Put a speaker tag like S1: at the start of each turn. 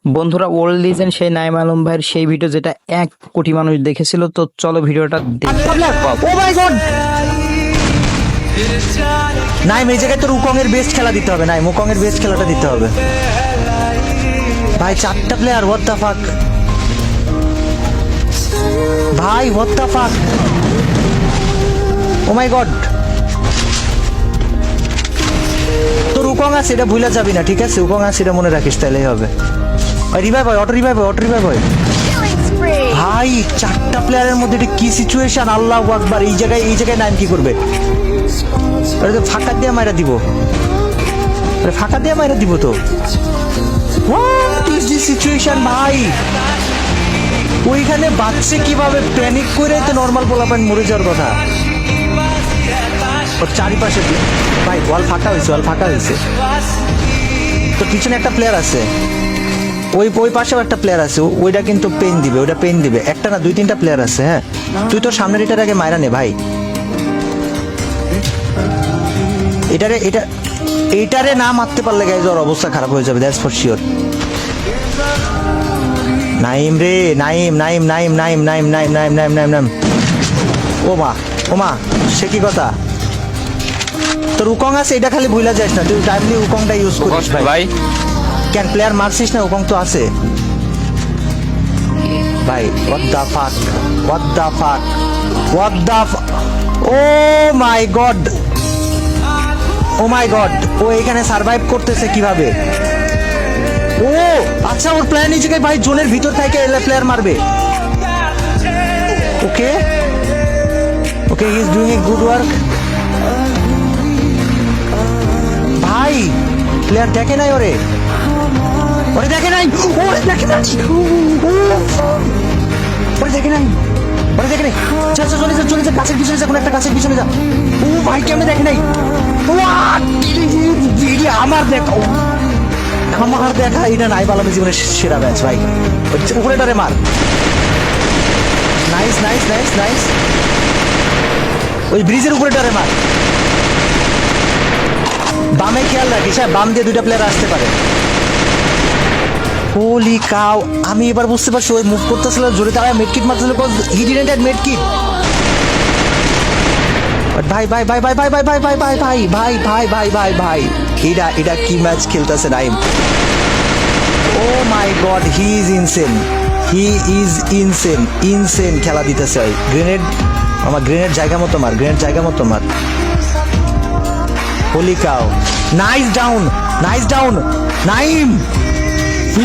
S1: বন্ধুরা, old legend সেই নাইম আলম ভাইয়ের সেই ভিডিও যেটা 1 কোটি মানুষ দেখেছিল, তো চলো ভিডিওটা দেখি।
S2: ও মাই গড, নাইম এই জায়গায় তোর উকং এর বেস্ট খেলা দিতে হবে। নাইম উকং এর বেস্ট খেলাটা দিতে হবে ভাই। 4টা প্লেয়ার, হোয়াট দ্য ফাক ভাই, হোয়াট দ্য ফাক। ও মাই গড, তোর উকং আছে এটা ভুলে যাবি না, ঠিক আছে? উকং আছে এটা মনে রাখিস, তাহলেই হবে। রিভাইভ হয়, অটো রিভাইভ হয়, অটো রিভাইভ হয় ভাই। 4টা প্লেয়ারের মধ্যে এটা কি সিচুয়েশন, আল্লাহু আকবার। এই জায়গায় নাইম কি করবে? আরে তো ফাঁকা দিয়ে মাইরা দিব, আরে ফাঁকা দিয়ে মাইরা দিব তো। হোয়াট ইজ দিস সিচুয়েশন ভাই? ওইখানে বাচ্চা কিভাবে প্যানিক করে তো নর্মাল পোলাপান মরে যাওয়ার কথা। ওর চারিপাশে ভাই ওয়াল ফাঁকা হয়েছে, ওয়াল ফাঁকা হয়েছে। তো পিছনে একটা প্লেয়ার আছে, ওই পাশেও একটা প্লেয়ার আছে, ওইটা কিন্তু পেন দিবে, ওইটা পেন দিবে। একটা না 2-3টা প্লেয়ার আছে। হ্যাঁ, তুই তোর সামনের এটার আগে মাইরা নে ভাই। এইটারে না মারতে পারলে গাইজ ওর অবস্থা খারাপ হয়ে যাবে, দ্যাটস ফর শিওর। নাইম রে, নাইম নাইম নাইম নাইম নাইম নাইম নাইম নাইম নাইম নাইম। ও মা সে কি কথা? তোর উকং আছে, এটা খালি ভুলা যাস না, তুই টাইমলি উকংটা ইউজ করিস ভাই। কেন প্লেয়ার মারছিস না? উকং তো আছে ভাই। What the fuck, what the fuck, what the oh my god, oh my god. ও এখানে সার্ভাইভ করতেছে কিভাবে? ও আচ্ছা, ওর প্ল্যান এই জায়গায় ভাই জোনের ভিতর থেকে প্লেয়ার মারবে। Okay okay, he is doing a good work ভাই। প্লেয়ার দেখে নাই ওরে, ওরে দেখে নাই, ওরে দেখে নাই, ওরে দেখে নাই, ওরে দেখে নাই। চল চল, চলে যা গাছের পিছনে যা, কোনো একটা গাছের পিছনে যা। ও ভাই কেমনে দেখে নাই? আমার দেখা এটা নাই বালামের জীবনের সেরা ম্যাচ ভাই। উপরেটারে মার। নাইস নাইস নাইস নাইস, ওই ব্রিজের উপরেটারে মার। বামে খেয়াল রাখিস, হ্যাঁ, বাম দিয়ে 2টা প্লেয়ার আসতে পারে। হোলি কাউ, আমি এবার বুঝতে পারছি ওই মুভ করতেছিল জোরে, তারা মেডকিট মারতেছিল, হি ডিডন্ট হ্যাভ মেডকিট। ভাই ভাই ভাই ভাই ভাই ভাই ভাই ভাই ভাই ভাই ভাই ভাই ভাই ভাই ভাই, এটা কি ম্যাচ খেলতেছে Naim. Oh my god, he is insane, he is insane, insane খেলা দিতেছে ভাই। গ্রেনেড, আমার গ্রেনেড জায়গা মতো মার, গ্রেনেড জায়গা মতো মার। Holy cow, nice down, nice down Naim.